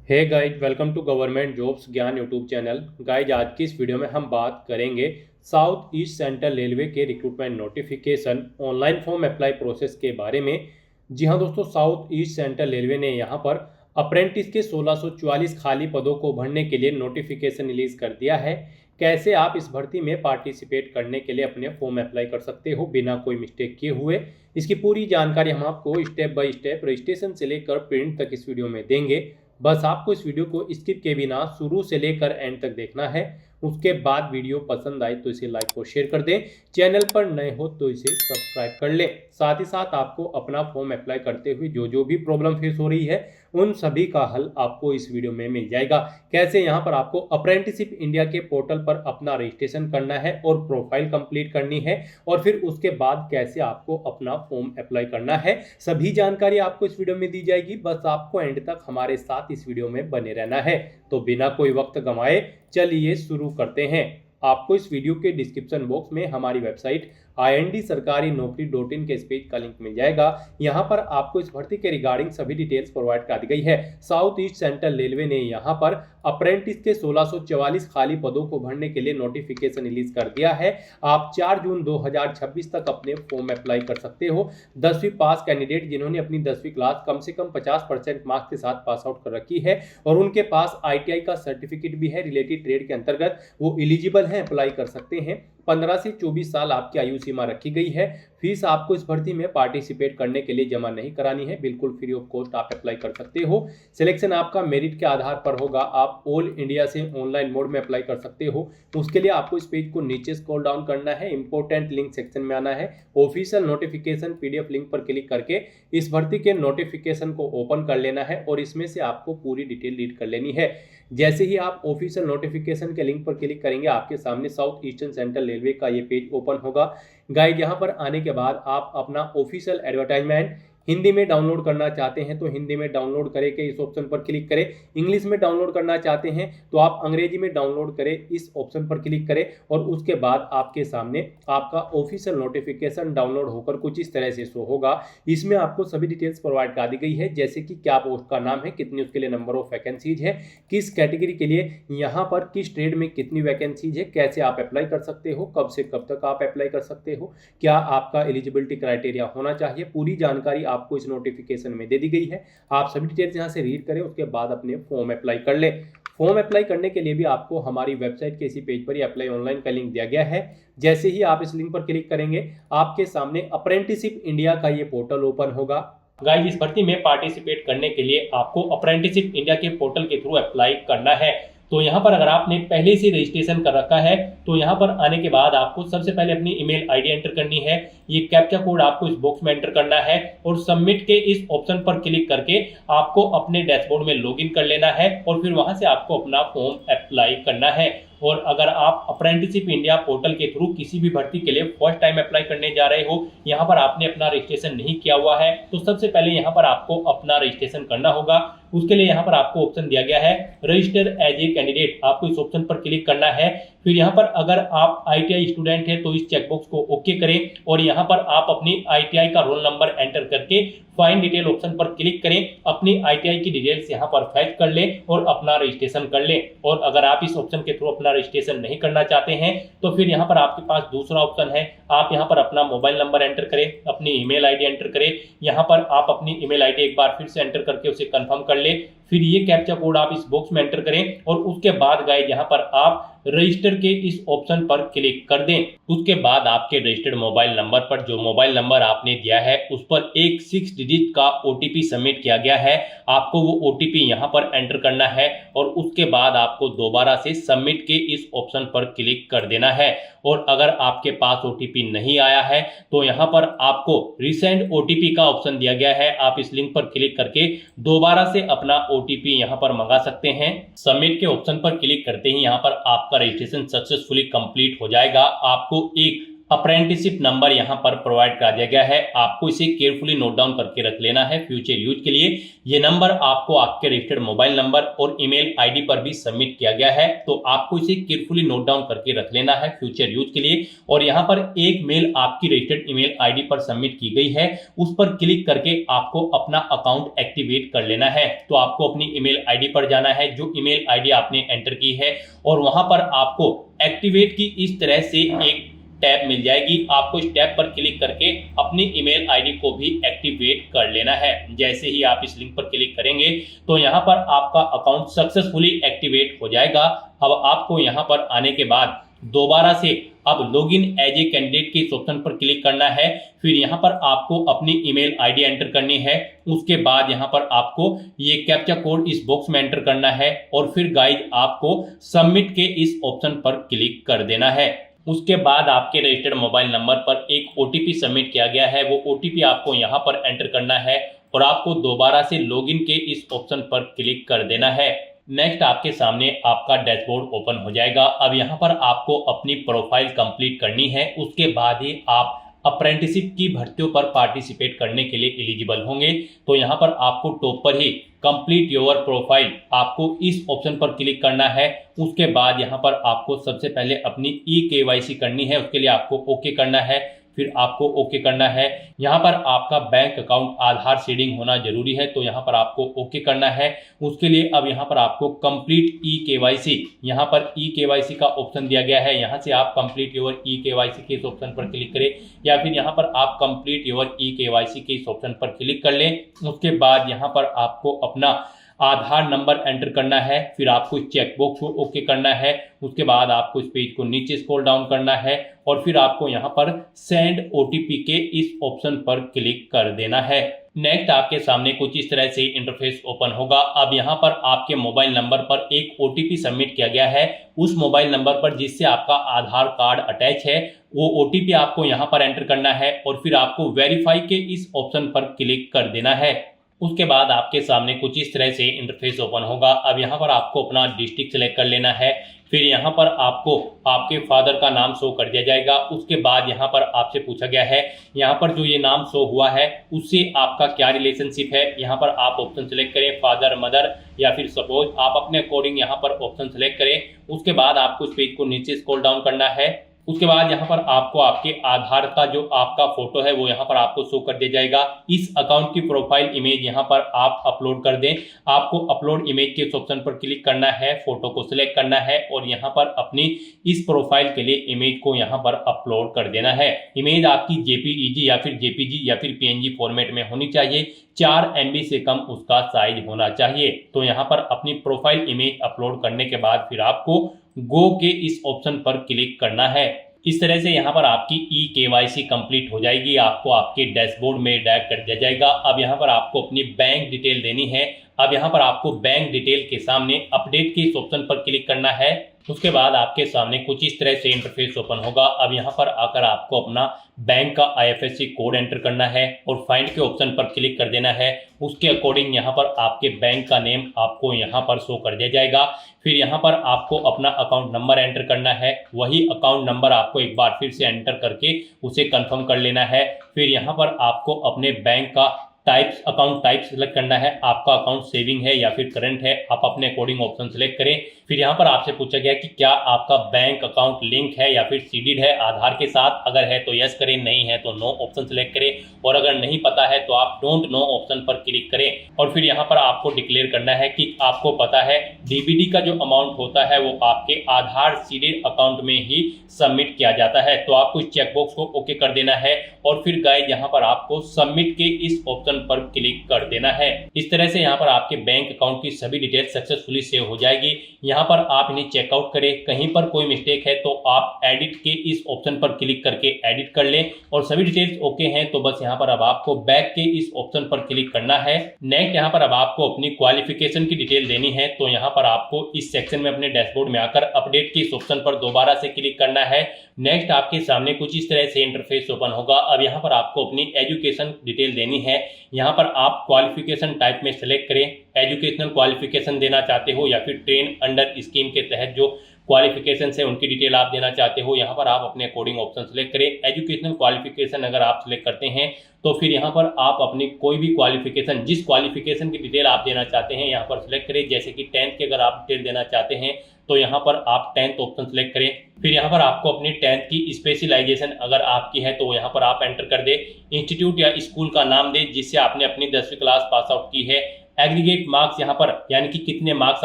Hey guys, welcome to government jobs ज्ञान YouTube channel. Guys, आज की इस वीडियो में हम बात करेंगे साउथ ईस्ट सेंट्रल रेलवे के recruitment notification online form apply process के बारे में। जी हाँ दोस्तों, साउथ ईस्ट सेंट्रल रेलवे ने यहाँ पर अप्रेंटिस के 1644 खाली पदों को भरने के लिए नोटिफिकेशन रिलीज कर दिया है। कैसे आप इस भर्ती में पार्टिसिपेट करने के लिए अपने फॉर्म अप्लाई कर सकते हो बिना कोई मिस्टेक किए हुए, इसकी पूरी जानकारी हम आपको स्टेप बाय स्टेप रजिस्ट्रेशन से लेकर प्रिंट तक इस वीडियो में देंगे। बस आपको इस वीडियो को स्किप के बिना शुरू से लेकर एंड तक देखना है। उसके बाद वीडियो पसंद आए तो इसे लाइक और शेयर कर दें। चैनल पर नए हो तो इसे सब्सक्राइब कर लें। साथ ही साथ आपको अपना फॉर्म अप्लाई करते हुए जो भी प्रॉब्लम फेस हो रही है उन सभी का हल आपको इस वीडियो में मिल जाएगा। कैसे यहाँ पर आपको अप्रेंटिसिप इंडिया के पोर्टल पर अपना रजिस्ट्रेशन करना है और प्रोफाइल कंप्लीट करनी है, और फिर उसके बाद कैसे आपको अपना फॉर्म अप्लाई करना है, सभी जानकारी आपको इस वीडियो में दी जाएगी। बस आपको एंड तक हमारे साथ इस वीडियो में बने रहना है। तो बिना कोई वक्त गंवाए चलिए शुरू करते हैं। आपको इस वीडियो के डिस्क्रिप्शन बॉक्स में हमारी वेबसाइट IND-sarkari-naukri.in के इस पेज का लिंक मिल जाएगा। यहाँ पर आपको इस भर्ती के रिगार्डिंग सभी डिटेल्स प्रोवाइड कर दी गई है। साउथ ईस्ट सेंट्रल रेलवे ने यहाँ पर अप्रेंटिस के 1644 खाली पदों को भरने के लिए नोटिफिकेशन रिलीज कर दिया है। आप 4 जून 2026 तक अपने फॉर्म अप्लाई कर सकते हो। 10वीं पास कैंडिडेट जिन्होंने अपनी 10वीं क्लास कम से कम 50% मार्क्स के साथ पास आउट कर रखी है और उनके पास ITI का सर्टिफिकेट भी है रिलेटेड ट्रेड के अंतर्गत, वो एलिजिबल हैं, अप्लाई कर सकते हैं। 15 से 24 साल आपकी आयु सीमा रखी गई है। फीस आपको इस भर्ती में पार्टिसिपेट करने के लिए जमा नहीं करानी है, बिल्कुल फ्री ऑफ कॉस्ट आप अप्लाई कर सकते हो। सिलेक्शन आपका मेरिट के आधार पर होगा। आप ऑल इंडिया से ऑनलाइन मोड में अप्लाई कर सकते हो। उसके लिए आपको इस पेज को नीचे स्क्रॉल डाउन करना है, इंपॉर्टेंट लिंक सेक्शन में आना है, ऑफिशियल नोटिफिकेशन PDF लिंक पर क्लिक करके इस भर्ती के नोटिफिकेशन को ओपन कर लेना है और इसमें से आपको पूरी डिटेल रीड कर लेनी है। जैसे ही आप ऑफिशियल नोटिफिकेशन के लिंक पर क्लिक करेंगे आपके सामने साउथ ईस्टर्न सेंट्रल रेलवे का ये पेज ओपन होगा। गाइड, यहाँ पर आने के बाद आप अपना ऑफिशियल एडवर्टाइजमेंट हिंदी में डाउनलोड करना चाहते हैं तो हिंदी में डाउनलोड करके इस ऑप्शन पर क्लिक करें। इंग्लिश में डाउनलोड करना चाहते हैं तो आप अंग्रेजी में डाउनलोड करें, इस ऑप्शन पर क्लिक करें और उसके बाद आपके सामने आपका ऑफिशियल नोटिफिकेशन डाउनलोड होकर कुछ इस तरह से शो होगा। इसमें आपको सभी डिटेल्स प्रोवाइड कर दी गई है, जैसे कि क्या पोस्ट का नाम है, कितनी उसके लिए नंबर ऑफ वैकेंसीज है, किस कैटेगरी के लिए, यहाँ पर किस ट्रेड में कितनी वैकेंसीज है, कैसे आप अप्लाई कर सकते हो, कब से कब तक आप अप्लाई कर सकते हो, क्या आपका एलिजिबिलिटी क्राइटेरिया होना चाहिए, पूरी जानकारी आपको इस नोटिफिकेशन में दे दी गई है। आप सभी डिटेल्स यहां से रीड करें, उसके बाद अपने फॉर्म अप्लाई कर लें। फॉर्म अप्लाई करने के लिए भी आपको हमारी वेबसाइट के इसी पेज पर ही अप्लाई ऑनलाइन का लिंक दिया गया है। जैसे ही आप इस लिंक पर क्लिक करेंगे आपके सामने अप्रेंटिसिप इंडिया का ये पोर्टल ओपन होगा। गाइस, इस भर्ती में पार्टिसिपेट करने के लिए आपको अप्रेंटिसिप इंडिया के पोर्टल के थ्रू अप्लाई करना है। तो यहाँ पर अगर आपने पहले से रजिस्ट्रेशन कर रखा है तो यहाँ पर आने के बाद आपको सबसे पहले अपनी ईमेल आईडी एंटर करनी है। ये कैप्चा कोड आपको इस बॉक्स में एंटर करना है और सबमिट के इस ऑप्शन पर क्लिक करके आपको अपने डैशबोर्ड में लॉगिन कर लेना है और फिर वहां से आपको अपना फॉर्म अप्लाई करना है। और अगर आप अप्रेंटिसिप इंडिया पोर्टल के थ्रू किसी भी भर्ती के लिए फर्स्ट टाइम अप्लाई करने जा रहे हो, यहाँ पर आपने अपना रजिस्ट्रेशन नहीं किया हुआ है, तो सबसे पहले यहाँ पर आपको अपना रजिस्ट्रेशन करना होगा। उसके लिए यहाँ पर आपको ऑप्शन दिया गया है रजिस्टर एज ए कैंडिडेट, आपको इस ऑप्शन पर क्लिक करना है। फिर यहाँ पर अगर आप ITI स्टूडेंट है तो इस चेकबॉक्स को ओके करें और यहाँ पर आप अपनी ITI का रोल नंबर एंटर करके फाइंड डिटेल ऑप्शन पर क्लिक करें। अपनी ITI की डिटेल्स यहाँ पर फैच कर लें और अपना रजिस्ट्रेशन कर लें। और अगर आप इस ऑप्शन के थ्रू अपना रजिस्ट्रेशन नहीं करना चाहते हैं तो फिर यहाँ पर आपके पास दूसरा ऑप्शन है, आप यहाँ पर अपना मोबाइल नंबर एंटर करें, अपनी ईमेल आईडी एंटर करें। यहाँ पर आप अपनी ईमेल आईडी एक बार फिर से एंटर करके उसे कंफर्म कर ले। फिर ये कैप्चा कोड आप इस बॉक्स में एंटर करें और उसके बाद गाइस यहाँ पर आप रजिस्टर के इस ऑप्शन पर क्लिक कर दें। उसके बाद आपके रजिस्टर्ड मोबाइल नंबर पर जो मोबाइल नंबर आपने दिया है उस पर एक 6 डिजिट का OTP सबमिट किया गया है। आपको वो OTP यहाँ पर एंटर करना है और उसके बाद आपको दोबारा से सबमिट के इस ऑप्शन पर क्लिक कर देना है। और अगर आपके पास OTP नहीं आया है तो यहाँ पर आपको रिसेंड OTP का ऑप्शन दिया गया है। आप इस लिंक पर क्लिक करके दोबारा से अपना OTP यहाँ पर मंगा सकते हैं। सबमिट के ऑप्शन पर क्लिक करते ही यहाँ पर आपका रजिस्ट्रेशन सक्सेसफुली कंप्लीट हो जाएगा। आपको एक अप्रेंटिसशिप नंबर यहाँ पर प्रोवाइड करा दिया गया है। आपको इसे केयरफुली नोट डाउन करके रख लेना है फ्यूचर यूज के लिए। ये नंबर आपको आपके रजिस्टर्ड मोबाइल नंबर और ईमेल आईडी पर भी सबमिट किया गया है, तो आपको इसे केयरफुली नोट डाउन करके रख लेना है फ्यूचर यूज के लिए। और यहाँ पर एक मेल आपकी रजिस्टर्ड ईमेल आईडी पर सबमिट की गई है, उस पर क्लिक करके आपको अपना अकाउंट एक्टिवेट कर लेना है। तो आपको अपनी ईमेल आईडी पर जाना है, जो ईमेल आईडी आपने एंटर की है, और वहां पर आपको एक्टिवेट की इस तरह से एक टैब मिल जाएगी। आपको इस टैब पर क्लिक करके अपनी ईमेल आईडी को भी एक्टिवेट कर लेना है। जैसे ही आप इस लिंक पर क्लिक करेंगे तो यहाँ पर आपका अकाउंट सक्सेसफुली एक्टिवेट हो जाएगा। अब आपको यहाँ पर आने के बाद दोबारा से अब लॉगिन एज ए कैंडिडेट के इस ऑप्शन पर क्लिक करना है। फिर यहाँ पर आपको अपनी ईमेल आईडी एंटर करनी है। उसके बाद यहाँ पर आपको ये कैप्चा कोड इस बॉक्स में एंटर करना है, और फिर गाइज आपको सबमिट के इस ऑप्शन पर क्लिक कर देना है। उसके बाद आपके रजिस्टर्ड मोबाइल नंबर पर एक ओटीपी सबमिट किया गया है, वो ओटीपी आपको यहाँ पर एंटर करना है, और आपको दोबारा से लॉगिन के इस ऑप्शन पर क्लिक कर देना है। नेक्स्ट आपके सामने आपका डैशबोर्ड ओपन हो जाएगा। अब यहाँ पर आपको अपनी प्रोफाइल कंप्लीट करनी है, उसके बाद ही आप अप्रेंटिसशिप की भर्तियों पर पार्टिसिपेट करने के लिए एलिजिबल होंगे। तो यहाँ पर आपको टॉप पर ही कंप्लीट योर प्रोफाइल, आपको इस ऑप्शन पर क्लिक करना है। उसके बाद यहाँ पर आपको सबसे पहले अपनी ई-केवाईसी करनी है, उसके लिए आपको ओके करना है। फिर आपको ओके करना है। यहाँ पर आपका बैंक अकाउंट आधार सीडिंग होना जरूरी है, तो यहाँ पर आपको ओके करना है। उसके लिए अब यहाँ पर आपको कंप्लीट ई-केवाईसी, यहाँ पर ई-केवाईसी का ऑप्शन दिया गया है, यहाँ से आप कंप्लीट योर ई-केवाईसी के इस ऑप्शन पर क्लिक करें, या फिर यहाँ पर आप कंप्लीट योर ई-केवाईसी के इस ऑप्शन पर क्लिक कर लें। उसके बाद यहाँ पर आपको अपना आधार नंबर एंटर करना है। फिर आपको इस चेकबॉक्स को ओके करना है। उसके बाद आपको इस पेज को नीचे स्क्रॉल डाउन करना है, और फिर आपको यहाँ पर सेंड ओटीपी के इस ऑप्शन पर क्लिक कर देना है। नेक्स्ट आपके सामने कुछ इस तरह से इंटरफेस ओपन होगा। अब यहाँ पर आपके मोबाइल नंबर पर एक ओटीपी सबमिट किया गया है। उस मोबाइल नंबर पर जिससे आपका आधार कार्ड अटैच है, वो ओटीपी आपको यहाँ पर एंटर करना है, और फिर आपको वेरीफाई के इस ऑप्शन पर क्लिक कर देना है। उसके बाद आपके सामने कुछ इस तरह से इंटरफेस ओपन होगा। अब यहाँ पर आपको अपना डिस्ट्रिक्ट सेलेक्ट कर लेना है। फिर यहाँ पर आपको आपके फादर का नाम शो कर दिया जाएगा। उसके बाद यहाँ पर आपसे पूछा गया है, यहाँ पर जो ये नाम शो हुआ है उससे आपका क्या रिलेशनशिप है। यहाँ पर आप ऑप्शन सेलेक्ट करें, फादर, मदर, या फिर सपोज आप अपने अकॉर्डिंग यहाँ पर ऑप्शन सेलेक्ट करें। उसके बाद आपको इस पेज को नीचे स्क्रॉल डाउन करना है। उसके बाद यहाँ पर आपको आपके आधार का जो आपका फोटो है वो यहाँ पर आपको शो कर दिया जाएगा। इस अकाउंट की प्रोफाइल इमेज यहाँ पर आप अपलोड कर दें। आपको अपलोड इमेज के इस ऑप्शन पर क्लिक करना है, फोटो को सिलेक्ट करना है, और यहाँ पर अपनी इस प्रोफाइल के लिए इमेज को यहाँ पर अपलोड कर देना है। इमेज आपकी जेपीईजी या फिर जेपीजी या फिर पीएनजी फॉर्मेट में होनी चाहिए। 4 MB से कम उसका साइज होना चाहिए। तो यहाँ पर अपनी प्रोफाइल इमेज अपलोड करने के बाद फिर आपको गो के इस ऑप्शन पर क्लिक करना है। इस तरह से यहाँ पर आपकी ई-केवाईसी कंप्लीट हो जाएगी। आपको आपके डैशबोर्ड में डायरेक्ट कर दिया जाएगा। अब यहाँ पर आपको अपनी बैंक डिटेल देनी है। अब यहाँ पर आपको बैंक डिटेल के सामने अपडेट के इस ऑप्शन पर क्लिक करना है। उसके बाद आपके सामने कुछ इस तरह से इंटरफेस ओपन होगा। अब यहाँ पर आकर आपको अपना बैंक का IFSC कोड एंटर करना है और फाइंड के ऑप्शन पर क्लिक कर देना है। उसके अकॉर्डिंग यहाँ पर आपके बैंक का नेम आपको यहाँ पर शो कर दिया जाएगा। फिर यहाँ पर आपको अपना अकाउंट नंबर एंटर करना है। वही अकाउंट नंबर आपको एक बार फिर से एंटर करके उसे कंफर्म कर लेना है। फिर यहाँ पर आपको अपने बैंक का अकाउंट टाइप सेलेक्ट करना है। आपका अकाउंट सेविंग है या फिर करंट है, आप अपने अकॉर्डिंग ऑप्शन सेलेक्ट करें। फिर यहाँ पर आपसे पूछा गया कि क्या आपका बैंक अकाउंट लिंक है या फिर सीडेड है आधार के साथ। अगर है तो यस करें, नहीं है तो नो ऑप्शन सेलेक्ट करें, और अगर नहीं पता है तो आप डोंट नो ऑप्शन पर क्लिक करें। और फिर यहाँ पर आपको डिक्लेयर करना है कि आपको पता है डीबीडी का जो अमाउंट होता है वो आपके आधार सीडेड अकाउंट में ही सबमिट किया जाता है। तो आपको इस चेकबॉक्स को ओके कर देना है, और फिर गाइस यहाँ पर आपको सबमिट के इस ऑप्शन पर क्लिक कर देना है। इस तरह से यहाँ पर आपके बैंक अकाउंट की सभी डिटेल्स सक्सेसफुली सेव हो जाएगी। यहाँ पर आप इन्हें चेकआउट करें, कहीं पर कोई मिस्टेक है तो आप एडिट के इस ऑप्शन पर क्लिक करके एडिट कर लें, और सभी डिटेल्स ओके हैं तो बस यहाँ पर अब आपको बैक के इस ऑप्शन पर क्लिक करना है। नेक्स्ट यहाँ पर अब आपको अपनी क्वालिफिकेशन की डिटेल देनी है। तो यहाँ पर आपको इस सेक्शन में अपने डैशबोर्ड में आकर अपडेट के इस ऑप्शन पर दोबारा से क्लिक करना है। नेक्स्ट आपके सामने कुछ इस तरह से इंटरफेस ओपन होगा। अब यहाँ पर आपको अपनी एजुकेशन डिटेल देनी है। यहाँ पर आप क्वालिफिकेशन टाइप में सेलेक्ट करें, एजुकेशनल क्वालिफिकेशन देना चाहते हो या फिर ट्रेन अंडर स्कीम के तहत जो क्वालिफिकेशन से उनकी डिटेल आप देना चाहते हो, यहाँ पर आप अपने अकॉर्डिंग ऑप्शन सेलेक्ट करें। एजुकेशनल क्वालिफिकेशन अगर आप सिलेक्ट करते हैं तो फिर यहाँ पर आप अपनी कोई भी क्वालिफिकेशन, जिस क्वालिफिकेशन की डिटेल आप देना चाहते हैं यहाँ पर सिलेक्ट करें। जैसे कि 10th की अगर आप डिटेल देना चाहते हैं तो यहाँ पर आप 10th ऑप्शन सेलेक्ट करें। फिर यहाँ पर आपको अपनी 10th की स्पेशलाइजेशन अगर आपकी है तो यहाँ पर आप एंटर कर दे। इंस्टीट्यूट या स्कूल का नाम दे जिससे आपने अपनी 10वीं क्लास पास आउट की है। एग्रीगेट मार्क्स यहाँ पर यानी कि कितने मार्क्स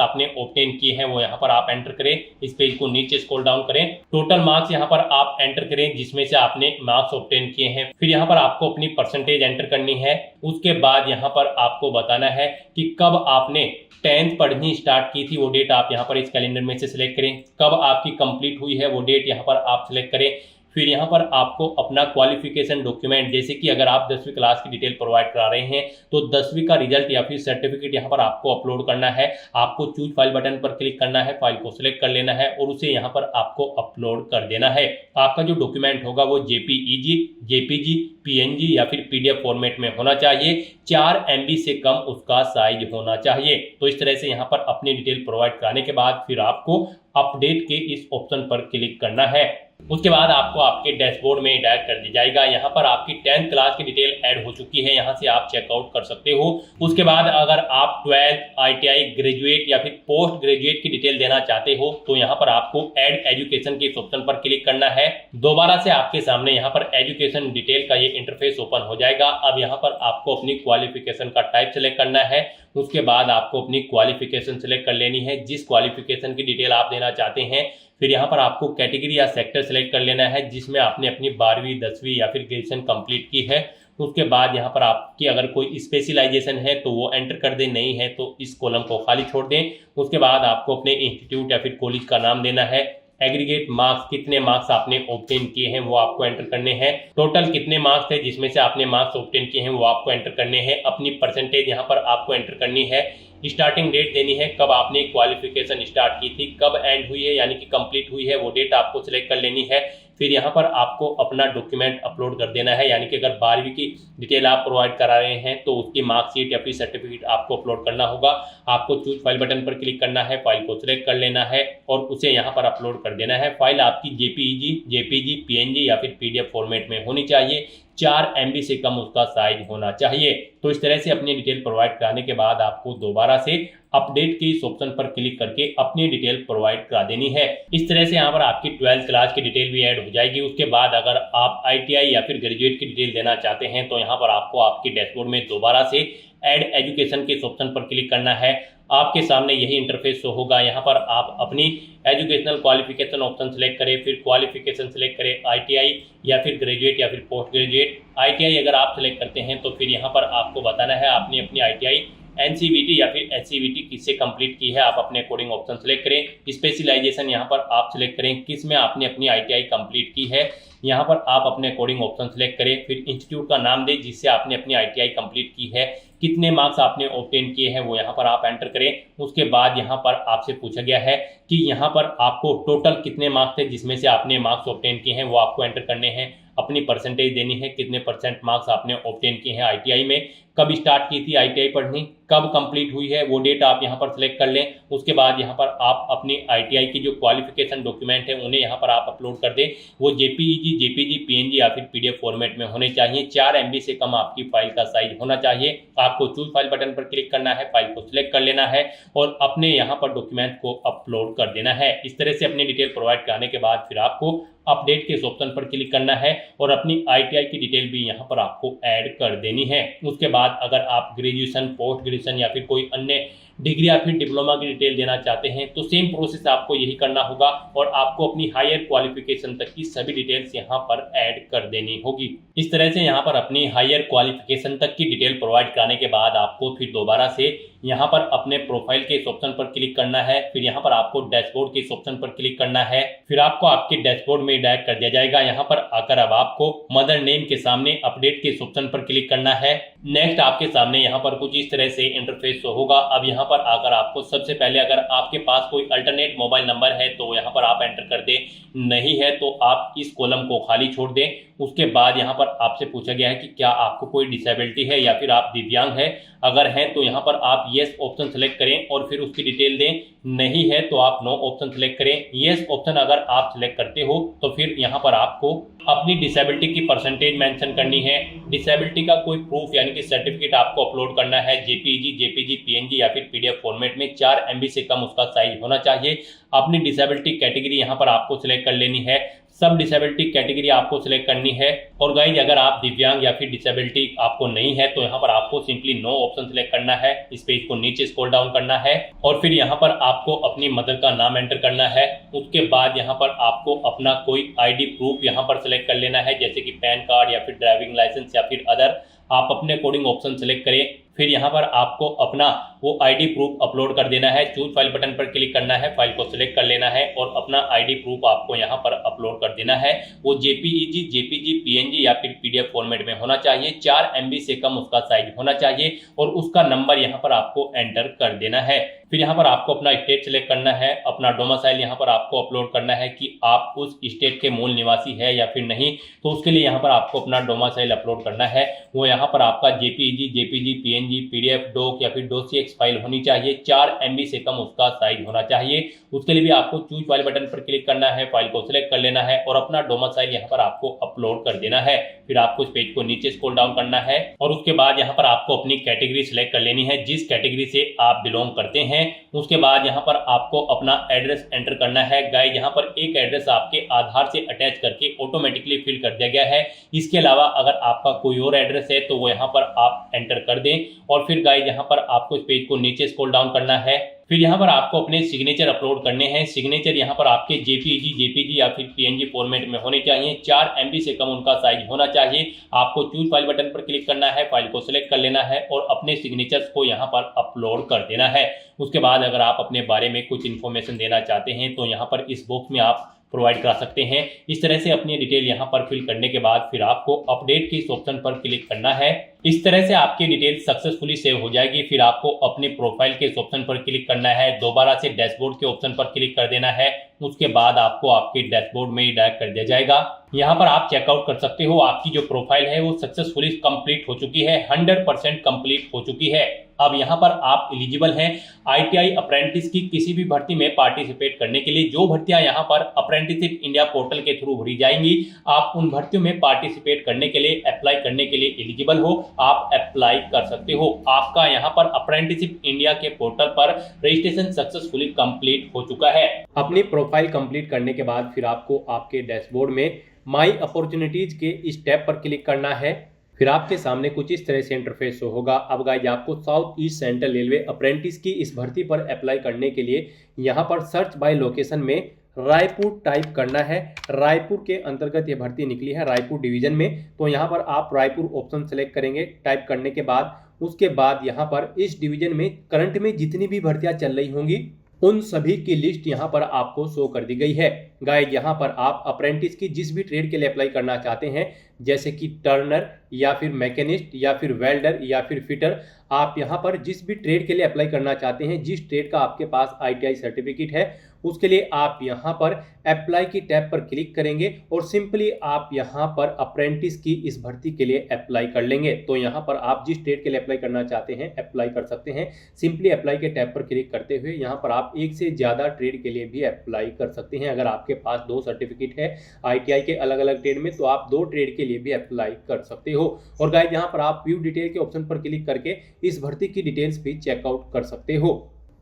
आपने ऑब्टेन किए हैं वो यहाँ पर आप एंटर करें। इस पेज को नीचे स्क्रॉल डाउन करें। टोटल मार्क्स यहाँ पर आप एंटर करें जिसमें से आपने मार्क्स ऑब्टेन किए हैं। फिर यहाँ पर आपको अपनी परसेंटेज एंटर करनी है। उसके बाद यहाँ पर आपको बताना है कि कब आपने 10th पढ़नी स्टार्ट की थी, वो डेट आप यहाँ पर इस कैलेंडर में से सिलेक्ट करें। कब आपकी कंप्लीट हुई है वो डेट यहाँ पर आप सिलेक्ट करें। फिर यहाँ पर आपको अपना क्वालिफिकेशन डॉक्यूमेंट, जैसे कि अगर आप 10वीं क्लास की डिटेल प्रोवाइड करा रहे हैं तो 10वीं का रिजल्ट या फिर सर्टिफिकेट यहाँ पर आपको अपलोड करना है। आपको चूज फाइल बटन पर क्लिक करना है, फाइल को सिलेक्ट कर लेना है और उसे यहाँ पर आपको अपलोड कर देना है। आपका जो डॉक्यूमेंट होगा वो जेपीईजी, जेपीजी, पीएनजी या फिर पीडीएफ फॉर्मेट में होना चाहिए। 4 MB से कम उसका साइज होना चाहिए। तो इस तरह से यहाँ पर अपनी डिटेल प्रोवाइड कराने के बाद फिर आपको अपडेट के इस ऑप्शन पर क्लिक करना है। उसके बाद आपको आपके डैशबोर्ड में डायरेक्ट कर दिया जाएगा। यहाँ पर आपकी 10th क्लास की डिटेल ऐड हो चुकी है, यहाँ से आप चेकआउट कर सकते हो। उसके बाद अगर आप 12th, ITI, ग्रेजुएट या फिर पोस्ट ग्रेजुएट की डिटेल देना चाहते हो तो यहाँ पर आपको ऐड एजुकेशन के इस ऑप्शन पर क्लिक करना है। दोबारा से आपके सामने यहाँ पर एजुकेशन डिटेल का ये इंटरफेस ओपन हो जाएगा। अब यहाँ पर आपको अपनी क्वालिफिकेशन का टाइप सेलेक्ट करना है। उसके बाद आपको अपनी क्वालिफिकेशन सेलेक्ट कर लेनी है, जिस क्वालिफिकेशन की डिटेल आप देना चाहते हैं। फिर यहाँ पर आपको कैटेगरी या सेक्टर सेलेक्ट कर लेना है जिसमें आपने अपनी 12वीं, 10वीं या फिर ग्रेजुएशन कंप्लीट की है। उसके बाद यहाँ पर आपकी अगर कोई स्पेशलाइजेशन है तो वो एंटर कर दें, नहीं है तो इस कॉलम को खाली छोड़ दें। उसके बाद आपको अपने इंस्टीट्यूट या फिर कॉलेज का नाम देना है। एग्रीगेट मार्क्स, कितने मार्क्स आपने ऑब्टेन किए हैं वो आपको एंटर करने हैं। टोटल कितने मार्क्स थे जिसमें से आपने मार्क्स ऑब्टेन किए हैं वो आपको एंटर करने हैं। अपनी परसेंटेज यहाँ पर आपको एंटर करनी है। स्टार्टिंग डेट देनी है, कब आपने क्वालिफिकेशन स्टार्ट की थी, कब एंड हुई है यानी कि कंप्लीट हुई है वो डेट आपको सिलेक्ट कर लेनी है। फिर यहाँ पर आपको अपना डॉक्यूमेंट अपलोड कर देना है, यानी कि अगर 12वीं की डिटेल आप प्रोवाइड करा रहे हैं तो उसकी मार्कशीट या फिर सर्टिफिकेट आपको अपलोड करना होगा। आपको चूज फाइल बटन पर क्लिक करना है, फाइल को सिलेक्ट कर लेना है और उसे यहाँ पर अपलोड कर देना है। फाइल आपकी जेपीईजी, जेपीजी, पीएनजी या फिर पीडीएफ फॉर्मेट में होनी चाहिए। 4 MB से कम उसका साइज होना चाहिए। तो इस तरह से अपनी डिटेल प्रोवाइड कराने के बाद आपको दोबारा से अपडेट के इस ऑप्शन पर क्लिक करके अपनी डिटेल प्रोवाइड करा देनी है। इस तरह से यहाँ पर आपकी 12th क्लास की डिटेल भी ऐड हो जाएगी। उसके बाद अगर आप ITI या फिर ग्रेजुएट की डिटेल देना चाहते हैं तो यहाँ पर आपको आपके डैशबोर्ड में दोबारा से ऐड एजुकेशन के इस ऑप्शन पर क्लिक करना है। आपके सामने यही इंटरफेस शो होगा। यहाँ पर आप अपनी एजुकेशनल क्वालिफिकेशन ऑप्शन सेलेक्ट करें, फिर क्वालिफिकेशन सेलेक्ट करें, ITI या फिर ग्रेजुएट या फिर पोस्ट ग्रेजुएट। ITI अगर आप सेलेक्ट करते हैं तो फिर यहाँ पर आपको बताना है आपने अपनी ITI NCVT या फिर SCVT किससे कंप्लीट की है, आप अपने अकॉर्डिंग ऑप्शन सेलेक्ट करें। स्पेशलाइजेशन यहाँ पर आप सिलेक्ट करें किस में आपने अपनी ITI कंप्लीट की है, यहाँ पर आप अपने अकॉर्डिंग ऑप्शन सेलेक्ट करें। फिर इंस्टीट्यूट का नाम दें जिससे आपने अपनी ITI कंप्लीट की है, कितने मार्क्स आपने ऑब्टेन किए हैं वो यहाँ पर आप एंटर करें। उसके बाद यहाँ पर आपसे पूछा गया है कि यहाँ पर आपको टोटल कितने मार्क्स थे जिसमें से आपने मार्क्स ऑब्टेन किए हैं वो आपको एंटर करने हैं। अपनी परसेंटेज देनी है, कितने % मार्क्स आपने ऑब्टेन किए हैं ITI में, कब स्टार्ट की थी ITI पढ़नी, कब कंप्लीट हुई है वो डेट आप यहाँ पर सिलेक्ट कर लें। उसके बाद यहाँ पर आप अपनी ITI की जो क्वालिफिकेशन डॉक्यूमेंट है उन्हें यहाँ पर आप अपलोड कर दें। वो JPEG, JPG, PNG या फिर PDF फॉर्मेट में होने चाहिए। 4 MB से कम आपकी फाइल का साइज होना चाहिए। आपको चूज फाइल बटन पर क्लिक करना है, फाइल को सिलेक्ट कर लेना है और अपने यहाँ पर डॉक्यूमेंट को अपलोड कर देना है। इस तरह से अपनी डिटेल प्रोवाइड कराने के बाद फिर आपको अपडेट के इस ऑप्शन पर क्लिक करना है और अपनी ITI की डिटेल भी यहाँ पर आपको ऐड कर देनी है। उसके बाद अगर आप ग्रेजुएशन, पोस्ट ग्रेजुएशन या फिर कोई अन्य डिग्री या फिर डिप्लोमा की डिटेल देना चाहते हैं तो सेम प्रोसेस आपको यही करना होगा और आपको अपनी हायर क्वालिफिकेशन तक की सभी डिटेल्स यहाँ पर ऐड कर देनी होगी। इस तरह से यहाँ पर अपनी हायर क्वालिफिकेशन तक की डिटेल प्रोवाइड कराने के बाद आपको फिर दोबारा से यहाँ पर अपने प्रोफाइल के इस ऑप्शन पर क्लिक करना है। फिर यहाँ पर आपको डैशबोर्ड के इस ऑप्शन पर क्लिक करना है। फिर आपको आपके डैशबोर्ड में डायरेक्ट कर दिया जाएगा। यहाँ पर आकर अब आपको मदर नेम के सामने अपडेट के इस ऑप्शन पर क्लिक करना है। नेक्स्ट आपके सामने यहाँ पर कुछ इस तरह से इंटरफेस शो होगा। अब यहाँ पर आकर आपको सबसे पहले अगर आपके पास कोई अल्टरनेट मोबाइल नंबर है तो यहाँ पर आप एंटर कर दें, नहीं है तो आप इस कॉलम को खाली छोड़ दें। उसके बाद यहाँ पर आपसे पूछा गया है कि क्या आपको कोई डिसेबिलिटी है या फिर आप दिव्यांग है। अगर हैं तो यहाँ पर आप येस ऑप्शन सेलेक्ट करें और फिर उसकी डिटेल दें। नहीं है तो आप नो ऑप्शन सेलेक्ट करें। येस ऑप्शन अगर आप सेलेक्ट करते हो तो फिर यहाँ पर आपको अपनी डिसेबिलिटी की परसेंटेज मेंशन करनी है। डिसेबिलिटी का कोई प्रूफ यानी कि सर्टिफिकेट आपको अपलोड करना है जेपीजी, पीएनजी या फिर पीडीएफ फॉर्मेट में। 4 MB से कम उसका साइज होना चाहिए। अपनी डिसेबिलिटी कैटेगरी यहाँ पर आपको सिलेक्ट कर लेनी है। सब डिसेबिलिटी कैटेगरी आपको सिलेक्ट करनी है। और गाइज अगर आप दिव्यांग या फिर डिसेबिलिटी आपको नहीं है तो यहाँ पर आपको सिंपली नो ऑप्शन सिलेक्ट करना है। इस पेज को नीचे स्क्रॉल डाउन करना है और फिर यहाँ पर आपको अपनी मदर का नाम एंटर करना है। उसके बाद यहाँ पर आपको अपना कोई आईडी प्रूफ यहाँ पर सिलेक्ट कर लेना है, जैसे कि पैन कार्ड या फिर ड्राइविंग लाइसेंस या फिर अदर। आप अपने अकॉर्डिंग ऑप्शन सेलेक्ट करें। फिर यहाँ पर आपको अपना वो आईडी प्रूफ अपलोड कर देना है। चूज फाइल बटन पर क्लिक करना है, फाइल को सिलेक्ट कर लेना है और अपना आईडी प्रूफ आपको यहाँ पर अपलोड कर देना है। वो जेपीजी, पीएनजी या फिर पीडीएफ फॉर्मेट में होना चाहिए। 4 MB से कम उसका साइज होना चाहिए और उसका नंबर यहाँ पर आपको एंटर कर देना है। फिर यहाँ पर आपको अपना स्टेट सिलेक्ट करना है। अपना डोमिसाइल यहाँ पर आपको अपलोड करना है कि आप उस स्टेट के मूल निवासी है या फिर नहीं। तो उसके लिए यहाँ पर आपको अपना डोमिसाइल अपलोड करना है। वो यहाँ पर आपका जेपीजी, पीएनजी, पीडीएफ, डॉक या फिर डॉक्स फाइल होनी चाहिए। 4 MB से कम उसका साइज होना चाहिए। उसके लिए भी आपको चूज फाइल बटन पर क्लिक करना है, फाइल को सिलेक्ट कर लेना है और अपना डोमिसाइल यहाँ पर आपको अपलोड कर देना है। फिर आपको इस पेज को नीचे स्क्रॉल डाउन करना है और उसके बाद यहाँ पर आपको अपनी कैटेगरी सिलेक्ट कर लेनी है, जिस कैटेगरी से आप बिलोंग करते हैं। उसके बाद यहाँ पर आपको अपना एड्रेस एंटर करना है। गाइस यहाँ पर एक एड्रेस आपके आधार से अटैच करके ऑटोमेटिकली फिल कर दिया गया है। इसके अलावा अगर आपका कोई और एड्रेस है तो वो यहाँ पर आप एंटर कर दें और फिर गाइस यहाँ पर आपको इस पेज को नीचे स्क्रॉल डाउन करना है। फिर यहाँ पर आपको अपने सिग्नेचर अपलोड करने हैं। सिग्नेचर यहाँ पर आपके जेपीजी या फिर पीएनजी फॉर्मेट में होने चाहिए। 4 MB से कम उनका साइज होना चाहिए। आपको चूज फाइल बटन पर क्लिक करना है, फाइल को सिलेक्ट कर लेना है और अपने सिग्नेचर्स को यहाँ पर अपलोड कर देना है। उसके बाद अगर आप अपने बारे में कुछ इन्फॉर्मेशन देना चाहते हैं तो यहाँ पर इस बॉक्स में आप प्रोवाइड करा सकते हैं। इस तरह से अपनी डिटेल यहाँ पर फिल करने के बाद फिर आपको अपडेट के इस ऑप्शन पर क्लिक करना है। इस तरह से आपकी डिटेल सक्सेसफुली सेव हो जाएगी। फिर आपको अपने प्रोफाइल के इस ऑप्शन पर क्लिक करना है। दोबारा से डैशबोर्ड के ऑप्शन पर क्लिक कर देना है। उसके बाद आपको आपके डैशबोर्ड में ही डायरेक्ट कर दिया जाएगा। यहाँ पर आप चेकआउट कर सकते हो। आपकी जो प्रोफाइल है वो सक्सेसफुली कंप्लीट हो चुकी है, 100% कंप्लीट हो चुकी है। अब यहाँ पर आप एलिजिबल हैं ITI अप्रेंटिस की किसी भी भर्ती में पार्टिसिपेट करने के लिए। जो भर्तियां यहाँ पर अप्रेंटिसशिप इंडिया पोर्टल के थ्रू भरी जाएंगी, आप उन भर्तियों में पार्टिसिपेट करने के लिए, अप्लाई करने के लिए एलिजिबल हो, आप अप्लाई कर सकते हो। आपका यहाँ पर अप्रेंटिसशिप इंडिया के पोर्टल पर रजिस्ट्रेशन सक्सेसफुली कंप्लीट हो चुका है। अपनी प्रोफाइल कंप्लीट करने के बाद फिर आपको आपके डैशबोर्ड में माई अपॉर्चुनिटीज के इस टैब पर क्लिक करना है। फिर आपके सामने कुछ इस तरह से इंटरफेस शो होगा। अब गाइस आपको south east central railway apprentice की इस भर्ती पर अप्लाई करने के लिए यहाँ पर सर्च बाय लोकेशन में रायपुर टाइप करना है। रायपुर के अंतर्गत ये भर्ती निकली है, रायपुर डिवीजन में। तो यहाँ पर आप रायपुर ऑप्शन सेलेक्ट करेंगे। टाइप करने के बाद उसके बाद यहाँ पर इस डिवीजन में करंट में जितनी भी भर्तियां चल रही होंगी उन सभी की लिस्ट यहाँ पर आपको शो कर दी गई है। गाइस यहाँ पर आप अप्रेंटिस की जिस भी ट्रेड के लिए अप्लाई करना चाहते हैं, जैसे कि टर्नर या फिर मैकेनिस्ट या फिर वेल्डर या फिर फिटर, आप यहाँ पर जिस भी ट्रेड के लिए अप्लाई करना चाहते हैं, जिस ट्रेड का आपके पास ITI सर्टिफिकेट है, उसके लिए आप यहाँ पर अप्लाई की टैब पर क्लिक करेंगे और सिंपली आप यहाँ पर अप्रेंटिस की इस भर्ती के लिए अप्लाई कर लेंगे। तो यहाँ पर आप जिस ट्रेड के लिए अप्लाई करना चाहते हैं अप्लाई कर सकते हैं। सिंपली अप्लाई के टैब पर क्लिक करते हुए यहाँ पर आप एक से ज़्यादा ट्रेड के लिए भी अप्लाई कर सकते हैं। अगर आपके पास 2 सर्टिफिकेट है ITI के अलग अलग ट्रेड में, तो आप 2 ट्रेड के लिए भी अप्लाई कर सकते हो। और गाइस यहाँ पर आप व्यू डिटेल के ऑप्शन पर क्लिक करके इस भर्ती की डिटेल्स भी चेकआउट कर सकते हो।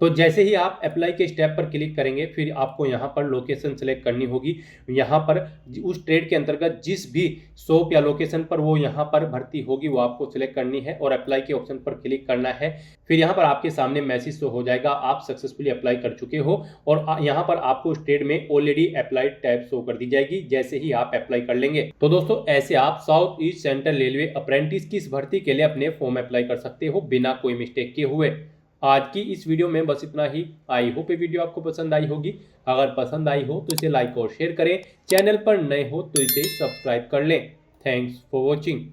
तो जैसे ही आप अप्लाई के स्टेप पर क्लिक करेंगे फिर आपको यहाँ पर लोकेशन सेलेक्ट करनी होगी। यहाँ पर उस ट्रेड के अंतर्गत जिस भी शॉप या लोकेशन पर वो यहाँ पर भर्ती होगी वो आपको सिलेक्ट करनी है और अप्लाई के ऑप्शन पर क्लिक करना है। फिर यहाँ पर आपके सामने मैसेज शो हो जाएगा, आप सक्सेसफुली अप्लाई कर चुके हो और यहाँ पर आपको उस ट्रेड में ऑलरेडी अप्लाइड टैब शो कर दी जाएगी जैसे ही आप अप्लाई कर लेंगे। तो दोस्तों ऐसे आप south east central railway apprentice की इस भर्ती के लिए अपने फॉर्म अप्लाई कर सकते हो बिना कोई मिस्टेक किए हुए। आज की इस वीडियो में बस इतना ही। आई होप ये वीडियो आपको पसंद आई होगी। अगर पसंद आई हो तो इसे लाइक और शेयर करें। चैनल पर नए हो तो इसे सब्सक्राइब कर लें। Thanks for watching.